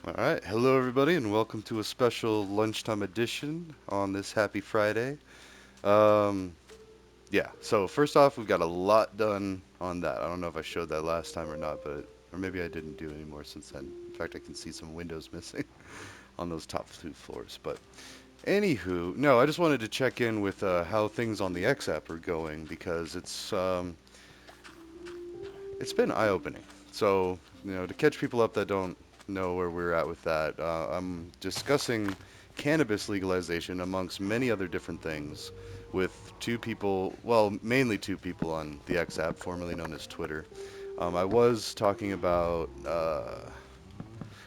All right, hello everybody, and welcome to a special lunchtime edition on this happy Friday. Um, so first off, we've got a lot done on that. I don't know if I showed that last time or not, or maybe I didn't do any more since then. In fact, I can see some windows missing on those top two floors. But anywho, no, I just wanted to check in with how things on the X app are going because it's been eye-opening. So, to catch people up that don't know where we're at with that, I'm discussing cannabis legalization amongst many other different things with two people, well, mainly two people on the X app, formerly known as Twitter. I was talking about,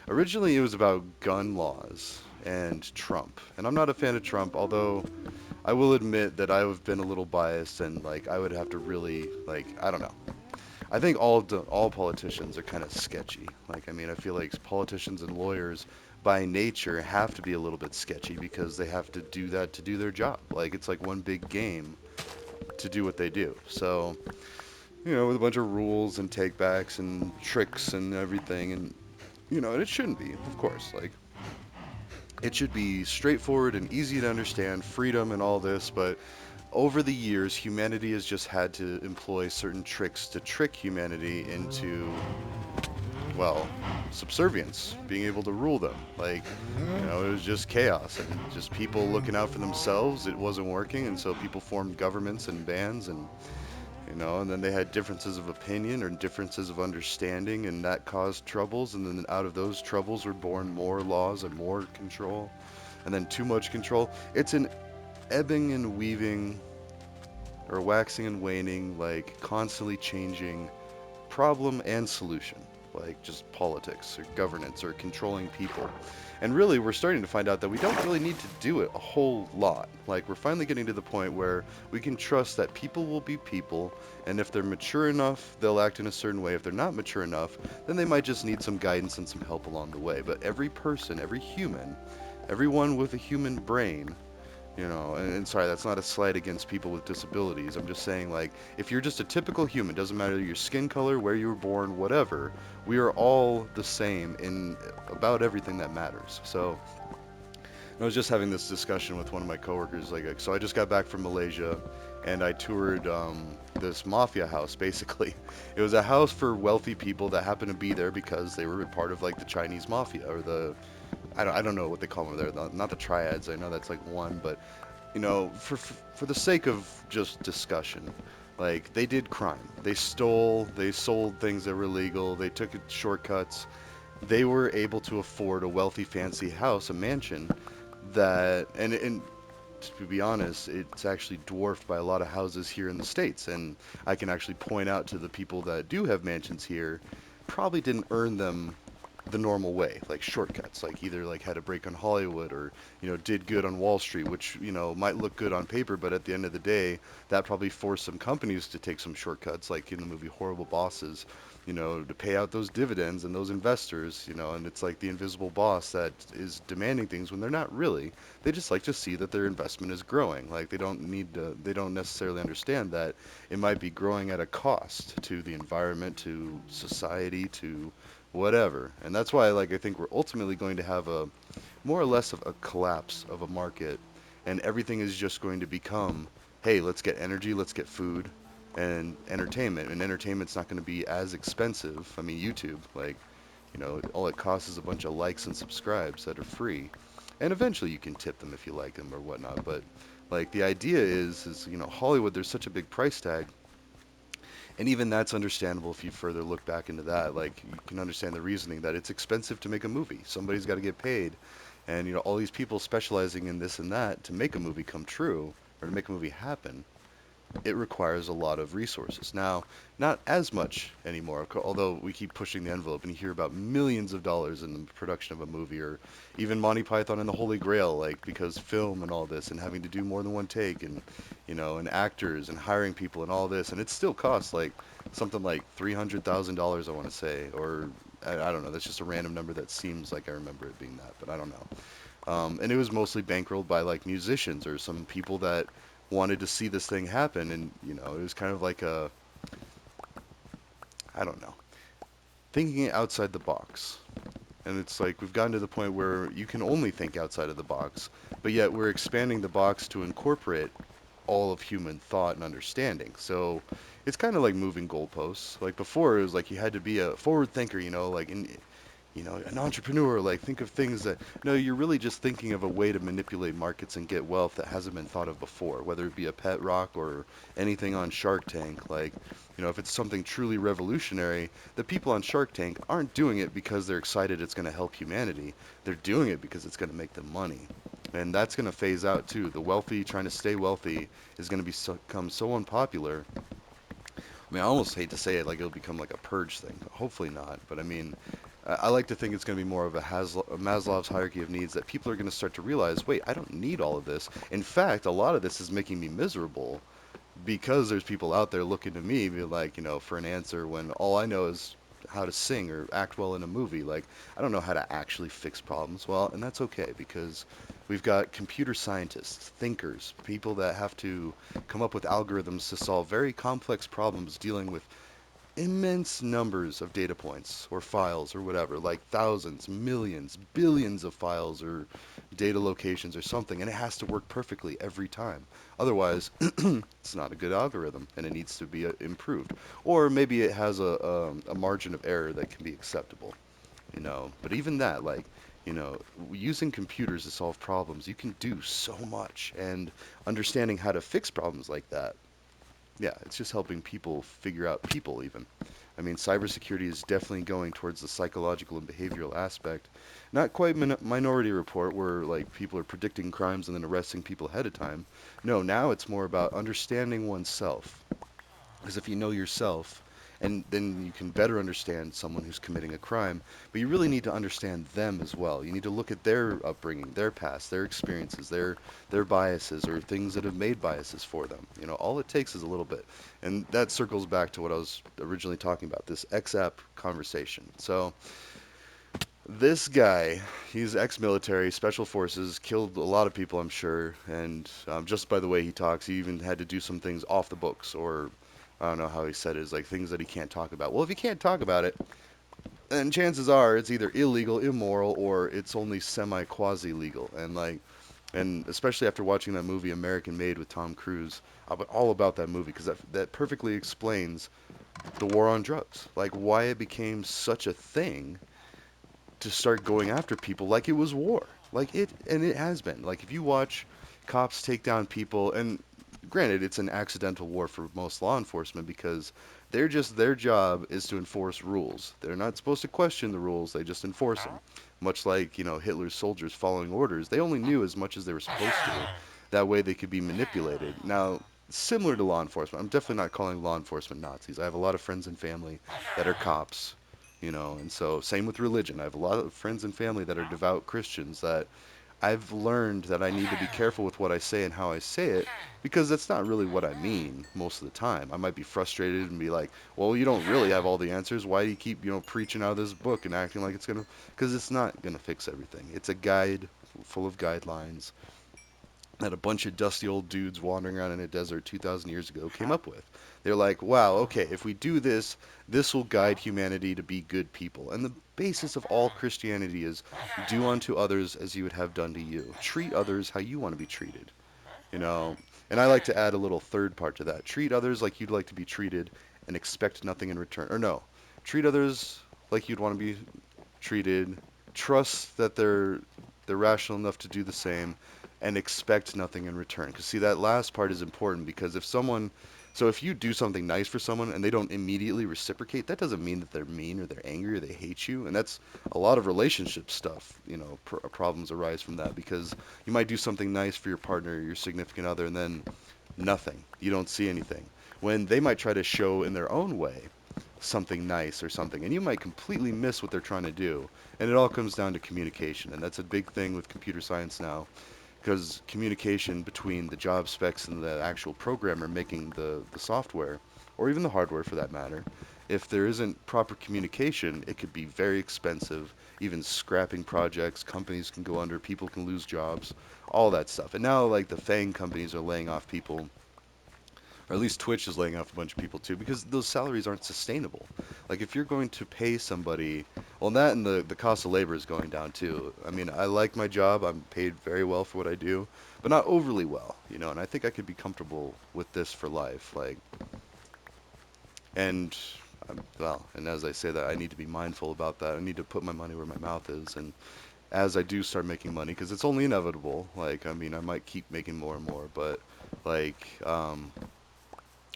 originally it was about gun laws and Trump. And I'm not a fan of Trump, although I will admit that I've been a little biased and like I would have to really I don't know. I think all politicians are kind of sketchy. Like, I mean, I feel like politicians and lawyers by nature have to be a little bit sketchy because they have to do that to do their job. Like, it's like one big game to do what they do. So, with a bunch of rules and takebacks and tricks and everything, and it shouldn't be, of course. Like, it should be straightforward and easy to understand, freedom and all this, but over the years, humanity has just had to employ certain tricks to trick humanity into well, subservience, being able to rule them. Like, it was just chaos and just people looking out for themselves. It wasn't working, and so people formed governments and bands, and then they had differences of opinion or differences of understanding, and that caused troubles. And then out of those troubles were born more laws and more control, and then too much control. It's an ebbing and weaving, or waxing and waning, like constantly changing problem and solution, like just politics or governance or controlling people. And really, we're starting to find out that we don't really need to do it a whole lot. Like, we're finally getting to the point where we can trust that people will be people, and if they're mature enough, they'll act in a certain way. If they're not mature enough, then they might just need some guidance and some help along the way. But every person, every human, everyone with a human brain, and sorry, that's not a slight against people with disabilities. I'm just saying, like, if you're just a typical human, doesn't matter your skin color, where you were born, whatever, we are all the same in about everything that matters. So, I was just having this discussion with one of my coworkers. So I just got back from Malaysia, and I toured this mafia house. Basically, it was a house for wealthy people that happened to be there because they were a part of like the Chinese mafia or the I don't know what they call them there. Not the triads. I know that's like one, but for the sake of just discussion, like they did crime. They stole, they sold things that were illegal, they took shortcuts. They were able to afford a wealthy, fancy house, a mansion and to be honest, it's actually dwarfed by a lot of houses here in the States. And I can actually point out to the people that do have mansions here, probably didn't earn them the normal way, like shortcuts, like either like had a break on Hollywood or did good on Wall Street, which might look good on paper, but at the end of the day, that probably forced some companies to take some shortcuts, like in the movie Horrible Bosses, to pay out those dividends and those investors, and it's like the invisible boss that is demanding things when they're not really. They just like to see that their investment is growing. Like they don't necessarily understand that it might be growing at a cost to the environment, to society, to whatever. And that's why I think we're ultimately going to have a more or less of a collapse of a market, and everything is just going to become, hey, let's get energy, let's get food and entertainment. And entertainment's not going to be as expensive. I mean, YouTube, like, all it costs is a bunch of likes and subscribes that are free. And eventually you can tip them if you like them or whatnot, but like the idea is Hollywood, there's such a big price tag, and even that's understandable if you further look back into that. Like, you can understand the reasoning that it's expensive to make a movie. Somebody's got to get paid. And, all these people specializing in this and that to make a movie come true or to make a movie happen, it requires a lot of resources. Now, not as much anymore, although we keep pushing the envelope and you hear about millions of dollars in the production of a movie, or even Monty Python and the Holy Grail, like because film and all this and having to do more than one take and and actors and hiring people and all this, and it still costs like something like $300,000, I want to say, or I don't know. That's just a random number that seems like I remember it being that, but I don't know. And it was mostly bankrolled by like musicians or some people that wanted to see this thing happen. And, it was kind of like I don't know, thinking outside the box. And it's like we've gotten to the point where you can only think outside of the box, but yet we're expanding the box to incorporate all of human thought and understanding. So it's kind of like moving goalposts. Like before, it was like you had to be a forward thinker, like an entrepreneur. Like think of things that no, you're really just thinking of a way to manipulate markets and get wealth that hasn't been thought of before, whether it be a pet rock or anything on Shark Tank. Like, if it's something truly revolutionary, the people on Shark Tank aren't doing it because they're excited it's going to help humanity. They're doing it because it's going to make them money. And that's going to phase out too. The wealthy trying to stay wealthy is going to become so unpopular. I mean, I almost hate to say it, like it'll become like a purge thing. Hopefully not, but I mean, I like to think it's going to be more of a Maslow's hierarchy of needs that people are going to start to realize, wait, I don't need all of this. In fact, a lot of this is making me miserable because there's people out there looking to me, be like, for an answer when all I know is how to sing or act well in a movie. Like, I don't know how to actually fix problems well, and that's okay because we've got computer scientists, thinkers, people that have to come up with algorithms to solve very complex problems dealing with immense numbers of data points or files or whatever, like thousands, millions, billions of files or data locations or something, and it has to work perfectly every time. Otherwise, it's not a good algorithm and it needs to be improved. Or maybe it has a margin of error that can be acceptable, But even that, like, using computers to solve problems, you can do so much. And understanding how to fix problems like that, yeah, it's just helping people figure out people even. I mean, cybersecurity is definitely going towards the psychological and behavioral aspect. Not quite Minority Report, where like people are predicting crimes and then arresting people ahead of time. No, now it's more about understanding oneself. Because if you know yourself, and then you can better understand someone who's committing a crime, but you really need to understand them as well. You need to look at their upbringing, their past, their experiences, their biases or things that have made biases for them. All it takes is a little bit. And that circles back to what I was originally talking about, this XApp conversation. So this guy, he's ex-military, special forces, killed a lot of people, I'm sure. And just by the way he talks, he even had to do some things off the books, or I don't know how he said it, is like things that he can't talk about. Well, if he can't talk about it, then chances are it's either illegal, immoral, or it's only semi-quasi legal. And especially after watching that movie American Made with Tom Cruise, I'm all about that movie because that perfectly explains the war on drugs, like why it became such a thing to start going after people like it was war. And it has been. Like if you watch cops take down people, and granted it's an accidental war for most law enforcement because their job is to enforce rules. They're not supposed to question the rules, they just enforce them. Much like, Hitler's soldiers following orders, they only knew as much as they were supposed to. That way they could be manipulated. Now, similar to law enforcement, I'm definitely not calling law enforcement Nazis. I have a lot of friends and family that are cops, and so same with religion. I have a lot of friends and family that are devout Christians that I've learned that I need to be careful with what I say and how I say it because that's not really what I mean most of the time. I might be frustrated and be like, "Well, you don't really have all the answers. Why do you keep, preaching out of this book and acting like it's going to?" Because it's not going to fix everything. It's a guide full of guidelines that a bunch of dusty old dudes wandering around in a desert 2,000 years ago came up with. They're like, wow, okay, if we do this, this will guide humanity to be good people. And the basis of all Christianity is do unto others as you would have done to you. Treat others how you want to be treated, you know. And I like to add a little third part to that. Treat others like you'd like to be treated and expect nothing in return. Or no, treat others like you'd want to be treated. Trust that they're rational enough to do the same and expect nothing in return. Because see, that last part is important because if you do something nice for someone and they don't immediately reciprocate, that doesn't mean that they're mean or they're angry or they hate you. And that's a lot of relationship stuff. Problems arise from that because you might do something nice for your partner or your significant other and then nothing. You don't see anything. When they might try to show in their own way something nice or something, and you might completely miss what they're trying to do. And it all comes down to communication, and that's a big thing with computer science now, because communication between the job specs and the actual programmer making the software, or even the hardware for that matter, if there isn't proper communication, it could be very expensive. Even scrapping projects, companies can go under, people can lose jobs, all that stuff. And now, like the FANG companies are laying off people or at least Twitch is laying off a bunch of people too, because those salaries aren't sustainable. Like if you're going to pay somebody, well, that and the cost of labor is going down too. I mean, I like my job. I'm paid very well for what I do, but not overly well, and I think I could be comfortable with this for life. Like, and well, and as I say that, I need to be mindful about that. I need to put my money where my mouth is, and as I do start making money, because it's only inevitable. Like, I mean, I might keep making more and more, but like,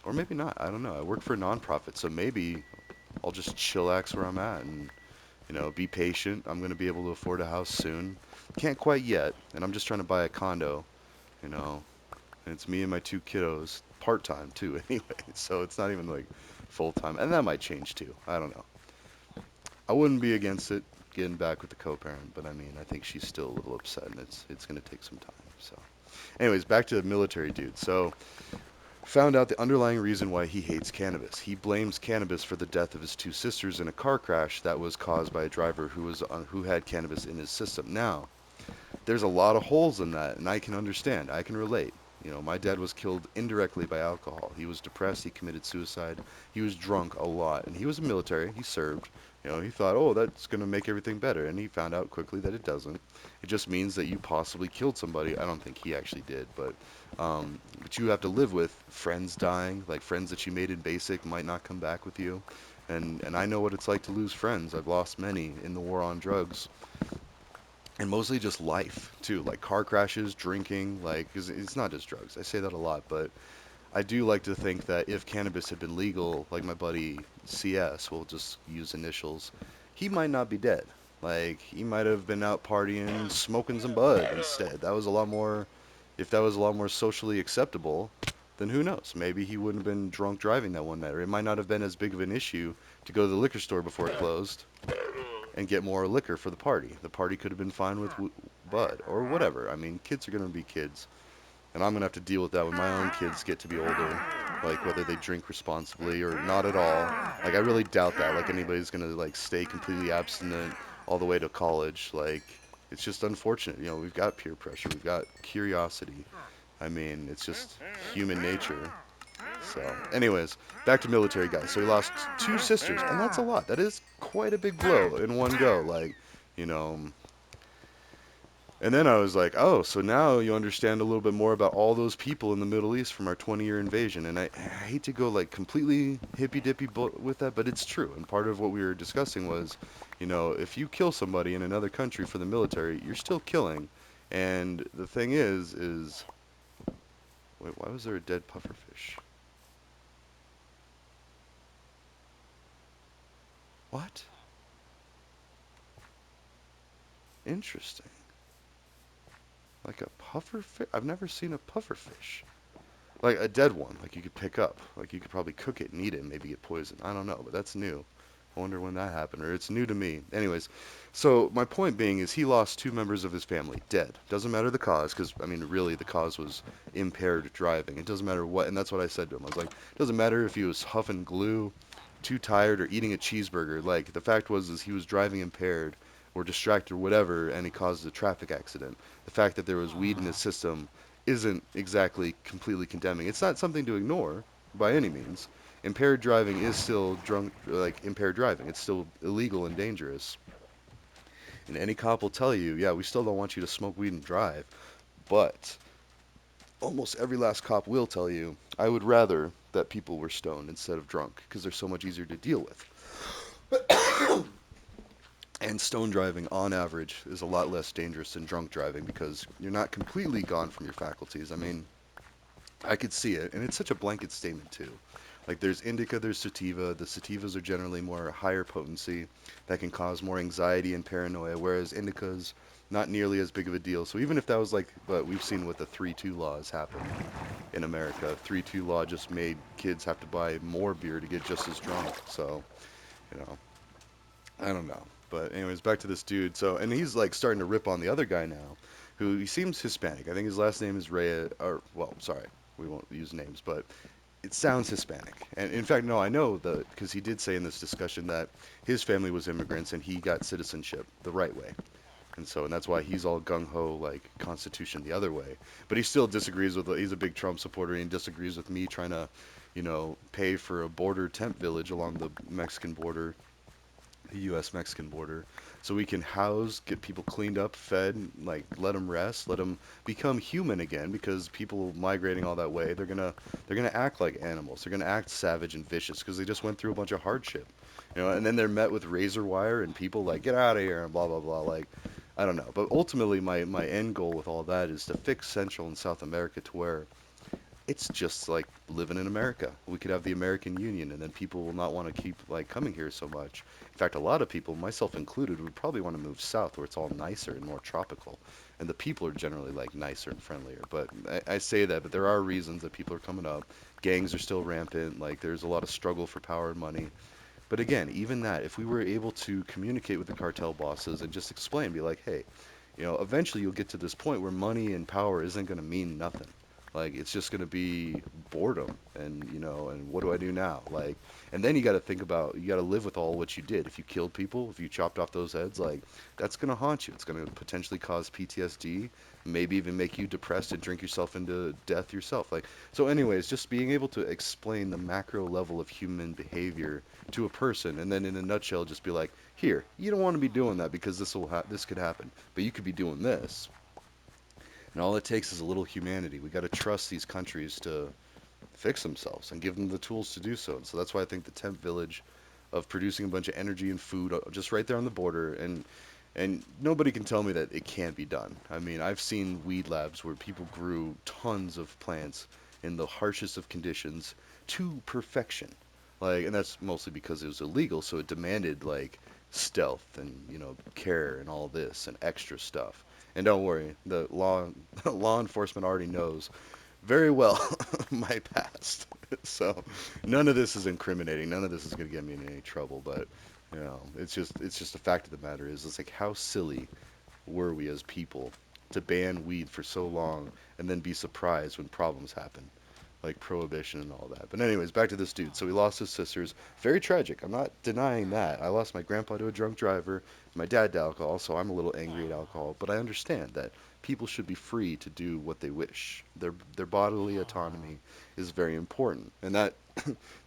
or maybe not. I don't know. I work for a nonprofit, so maybe I'll just chillax where I'm at and be patient. I'm gonna be able to afford a house soon. Can't quite yet, and I'm just trying to buy a condo. You know, and it's me and my two kiddos, part time too. Anyway, so it's not even like full time, and that might change too. I don't know. I wouldn't be against it getting back with the co-parent, but I mean, I think she's still a little upset, and it's gonna take some time. So, anyways, back to the military dude. So, found out the underlying reason why he hates cannabis. He blames cannabis for the death of his two sisters in a car crash that was caused by a driver who had cannabis in his system. Now, there's a lot of holes in that, and I can understand. I can relate. My dad was killed indirectly by alcohol. He was depressed. He committed suicide. He was drunk a lot, and he was in the military. He served. He thought, oh, that's going to make everything better, and he found out quickly that it doesn't. It just means that you possibly killed somebody. I don't think he actually did, but you have to live with friends dying, like friends that you made in basic might not come back with you, and I know what it's like to lose friends. I've lost many in the war on drugs, and mostly just life too, like car crashes, drinking, like 'cause it's not just drugs. I say that a lot, but I do like to think that if cannabis had been legal, like my buddy CS, we'll just use initials, he might not be dead. Like he might have been out partying, smoking some bud instead. That was a lot more, if that was a lot more socially acceptable, then who knows? Maybe he wouldn't have been drunk driving that one night, or it might not have been as big of an issue to go to the liquor store before it closed and get more liquor for the party. The party could have been fine with bud or whatever. I mean, kids are going to be kids, and I'm going to have to deal with that when my own kids get to be older, like whether they drink responsibly or not at all. Like I really doubt that like anybody's going to like stay completely abstinent all the way to college. Like it's just unfortunate. We've got peer pressure, we've got curiosity. I mean, it's just human nature. So, anyways, back to military guys. So he lost two sisters, and that's a lot. That is quite a big blow in one go. Like, you know. And then I was like, oh, so now you understand a little bit more about all those people in the Middle East from our 20-year invasion. And I hate to go like completely hippy dippy with that, but it's true. And part of what we were discussing was, if you kill somebody in another country for the military, you're still killing. And the thing is, wait, why was there a dead pufferfish? What? Interesting. Like a pufferfish? I've never seen a pufferfish. Like a dead one, like you could pick up. Like you could probably cook it and eat it and maybe get poisoned. I don't know, but that's new. I wonder when that happened, or it's new to me. Anyways, so my point being is he lost two members of his family dead. Doesn't matter the cause, because I mean, really, the cause was impaired driving. It doesn't matter what, and that's what I said to him. I was like, it doesn't matter if he was huffing glue, too tired, or eating a cheeseburger. Like the fact was, is he was driving impaired or distracted or whatever, and he caused a traffic accident. The fact that there was weed in his system isn't exactly completely condemning. It's not something to ignore by any means. Impaired driving is still impaired driving. It's still illegal and dangerous. And any cop will tell you, yeah, we still don't want you to smoke weed and drive. But almost every last cop will tell you, I would rather that people were stoned instead of drunk because they're so much easier to deal with. And stone driving, on average, is a lot less dangerous than drunk driving because you're not completely gone from your faculties. I mean, I could see it, and it's such a blanket statement too. Like there's indica, there's sativa. The sativas are generally more higher potency that can cause more anxiety and paranoia, whereas indica's not nearly as big of a deal. So even if that was like what we've seen with the 3-2 laws happen in America, 3-2 law just made kids have to buy more beer to get just as drunk. So, you know, I don't know. But anyways, back to this dude. So, and he's like starting to rip on the other guy now, who he seems Hispanic. I think his last name is Reyes, or well, sorry, we won't use names, but it sounds Hispanic. And in fact, no, I know that because he did say in this discussion that his family was immigrants and he got citizenship the right way. And that's why he's all gung ho like Constitution the other way. But he still disagrees with. He's a big Trump supporter, and he disagrees with me trying to, pay for a border tent village along the Mexican border, the U.S. Mexican border, so we can house, get people cleaned up, fed, like let them rest, let them become human again. Because people migrating all that way, they're gonna act like animals. They're gonna act savage and vicious because they just went through a bunch of hardship, And then they're met with razor wire and people like get out of here and blah blah blah. Like I don't know, but ultimately my end goal with all that is to fix Central and South America to where it's just like living in America. We could have the American Union, and then people will not want to keep like coming here so much. In fact, a lot of people, myself included, would probably want to move south where it's all nicer and more tropical, and the people are generally like nicer and friendlier. But I say that, but there are reasons that people are coming up. Gangs are still rampant. Like there's a lot of struggle for power and money. But again, even that, if we were able to communicate with the cartel bosses and just explain, be like, hey, eventually you'll get to this point where money and power isn't going to mean nothing. Like it's just going to be boredom and and what do I do now? Like and then you got to think about you got to live with all what you did. If you killed people, if you chopped off those heads, like that's going to haunt you. It's going to potentially cause PTSD, maybe even make you depressed and drink yourself into death yourself. Like so anyways, just being able to explain the macro level of human behavior to a person and then in a nutshell just be like, "Here, you don't want to be doing that because this could happen, but you could be doing this." And all it takes is a little humanity. We got to trust these countries to fix themselves and give them the tools to do so. And so that's why I think the tent village of producing a bunch of energy and food just right there on the border and nobody can tell me that it can't be done. I mean, I've seen weed labs where people grew tons of plants in the harshest of conditions to perfection. Like, and that's mostly because it was illegal, so it demanded like stealth and care and all this and extra stuff. And don't worry, the law enforcement already knows very well my past. So none of this is incriminating. None of this is going to get me in any trouble. But it's just the fact of the matter is, it's like how silly were we as people to ban weed for so long and then be surprised when problems happen, like prohibition and all that. But anyways, back to this dude. So he lost his sisters. Very tragic. I'm not denying that. I lost my grandpa to a drunk driver, my dad to alcohol, so I'm a little angry at alcohol. But I understand that people should be free to do what they wish. Their bodily autonomy is very important, and that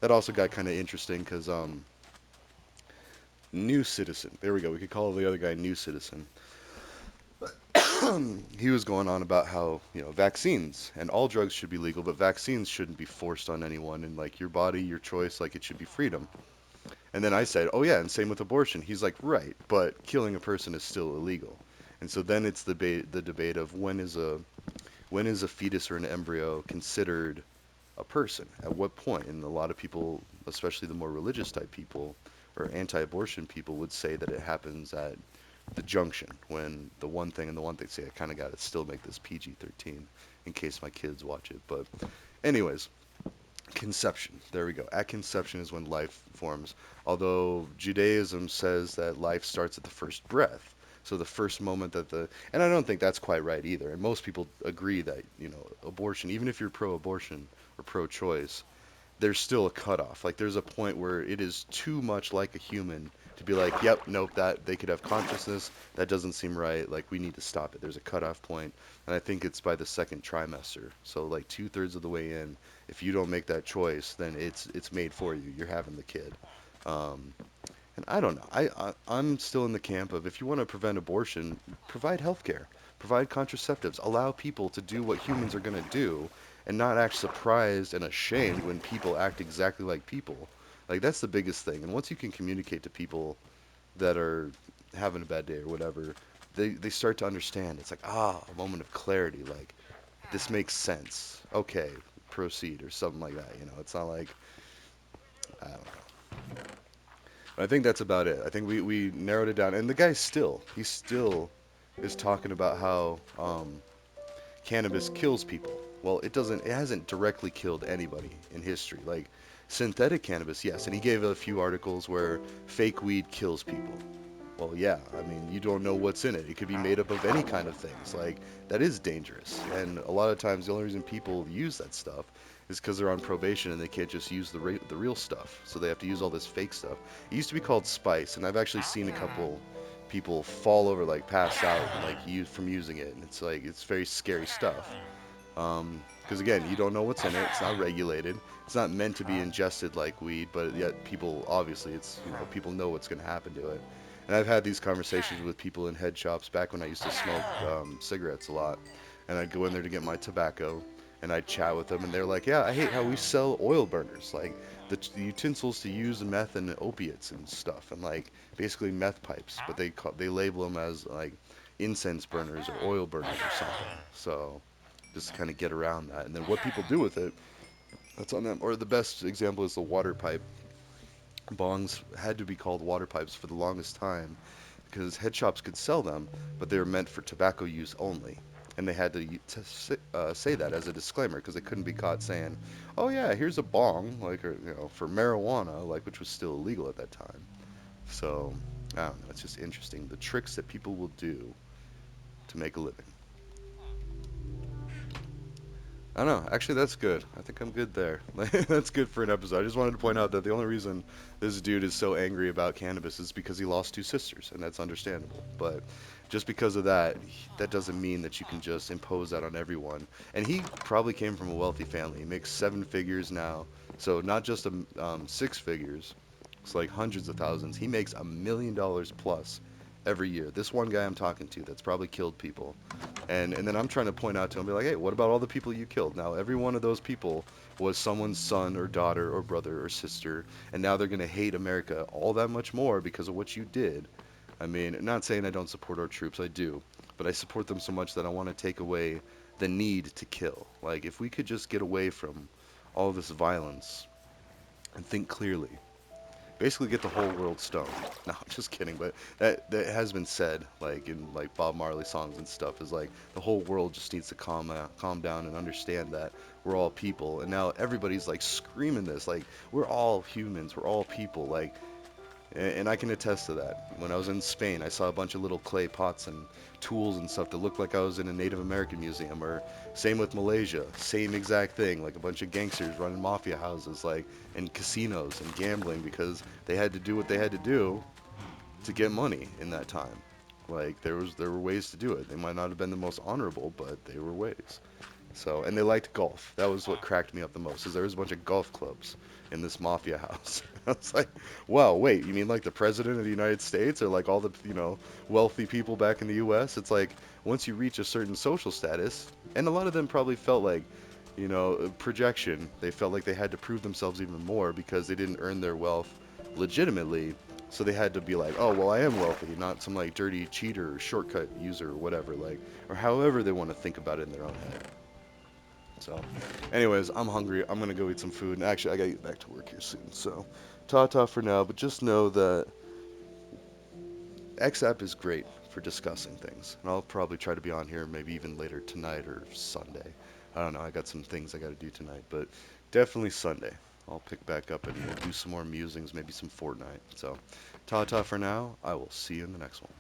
that also got kind of interesting because New Citizen. There we go. We could call the other guy New Citizen. He was going on about how vaccines and all drugs should be legal, but vaccines shouldn't be forced on anyone, and like your body, your choice, like it should be freedom. And then I said, oh yeah, and same with abortion. He's like, right, but killing a person is still illegal. And so then it's the debate of when is a fetus or an embryo considered a person? At what point? And a lot of people, especially the more religious type people or anti-abortion people, would say that it happens at the junction when the one thing and the one thing. Say I kind of got to still make this PG-13 in case my kids watch it. But anyways, conception. There we go. At conception is when life forms. Although Judaism says that life starts at the first breath. So the first moment and I don't think that's quite right either. And most people agree that, abortion, even if you're pro-abortion or pro-choice, there's still a cutoff. Like there's a point where it is too much like a human to be like, yep, nope, that they could have consciousness. That doesn't seem right. Like we need to stop it. There's a cutoff point, and I think it's by the second trimester. So like 2/3 of the way in, if you don't make that choice, then it's made for you. You're having the kid. Um, and I don't know. I'm still in the camp of if you want to prevent abortion, provide health care, provide contraceptives, allow people to do what humans are going to do, and not act surprised and ashamed when people act exactly like people. Like that's the biggest thing. And once you can communicate to people that are having a bad day or whatever, they start to understand. It's like a moment of clarity. Like this makes sense. Okay, proceed or something like that. It's not like I don't know. I think that's about it. I think we narrowed it down. And the guy he still is talking about how cannabis kills people. Well, it hasn't directly killed anybody in history. Like synthetic cannabis, yes. And he gave a few articles where fake weed kills people. Well, yeah, I mean, you don't know what's in it. It could be made up of any kind of things. Like, that is dangerous. And a lot of times, the only reason people use that stuff is because they're on probation and they can't just use the real stuff. So they have to use all this fake stuff. It used to be called spice, and I've actually seen a couple people fall over like pass out like from using it, and it's like it's very scary stuff. Because again, you don't know what's in it. It's not regulated. It's not meant to be ingested like weed, but yet people obviously it's people know what's going to happen to it. And I've had these conversations with people in head shops back when I used to smoke cigarettes a lot, and I'd go in there to get my tobacco, and I'd chat with them, and they're like, "Yeah, I hate how we sell oil burners, like the utensils to use meth and opiates and stuff, and like basically meth pipes, but they label them as like incense burners or oil burners or something." So just to kind of get around that. And then what people do with it, that's on them. Or the best example is the water pipe. Bongs had to be called water pipes for the longest time because head shops could sell them, but they were meant for tobacco use only. And they had to say that as a disclaimer because they couldn't be caught saying, "Oh yeah, here's a bong," like or, for marijuana, like which was still illegal at that time. So I don't know. It's just interesting the tricks that people will do to make a living. I don't know. Actually, that's good. I think I'm good there. That's good for an episode. I just wanted to point out that the only reason this dude is so angry about cannabis is because he lost two sisters, and that's understandable. But just because of that, that doesn't mean that you can just impose that on everyone. And he probably came from a wealthy family. He makes seven figures now, so not just six figures. It's like hundreds of thousands. He makes $1 million plus every year. This one guy I'm talking to that's probably killed people and then I'm trying to point out to him, be like, hey, what about all the people you killed? Now, every one of those people was someone's son or daughter or brother or sister, and now they're going to hate America all that much more because of what you did. I mean, not saying I don't support our troops, I do, but I support them so much that I want to take away the need to kill. Like, if we could just get away from all this violence and think clearly, basically get the whole world stoned. No, I'm just kidding, but that has been said, like in like Bob Marley songs and stuff, is like the whole world just needs to calm down and understand that we're all people. And now everybody's like screaming this, like we're all humans, we're all people, like and I can attest to that. When I was in Spain, I saw a bunch of little clay pots and tools and stuff that looked like I was in a Native American museum. Or same with Malaysia, same exact thing, like a bunch of gangsters running mafia houses, like and casinos and gambling because they had to do what they had to do to get money in that time. Like there were ways to do it. They might not have been the most honorable, but they were ways. So, and they liked golf. That was what cracked me up the most, is there was a bunch of golf clubs in this mafia house. I was like, wow, wait, you mean like the president of the United States or like all the, wealthy people back in the US? It's like once you reach a certain social status, and a lot of them probably felt like, projection. They felt like they had to prove themselves even more because they didn't earn their wealth legitimately. So they had to be like, oh, well, I am wealthy, not some like dirty cheater or shortcut user or whatever, like, or however they want to think about it in their own head. So, anyways, I'm hungry. I'm gonna go eat some food. And actually, I gotta get back to work here soon. So, ta-ta for now. But just know that XApp is great for discussing things. And I'll probably try to be on here maybe even later tonight or Sunday. I don't know. I got some things I gotta do tonight, but definitely Sunday. I'll pick back up and we'll do some more musings, maybe some Fortnite. So, ta-ta for now. I will see you in the next one.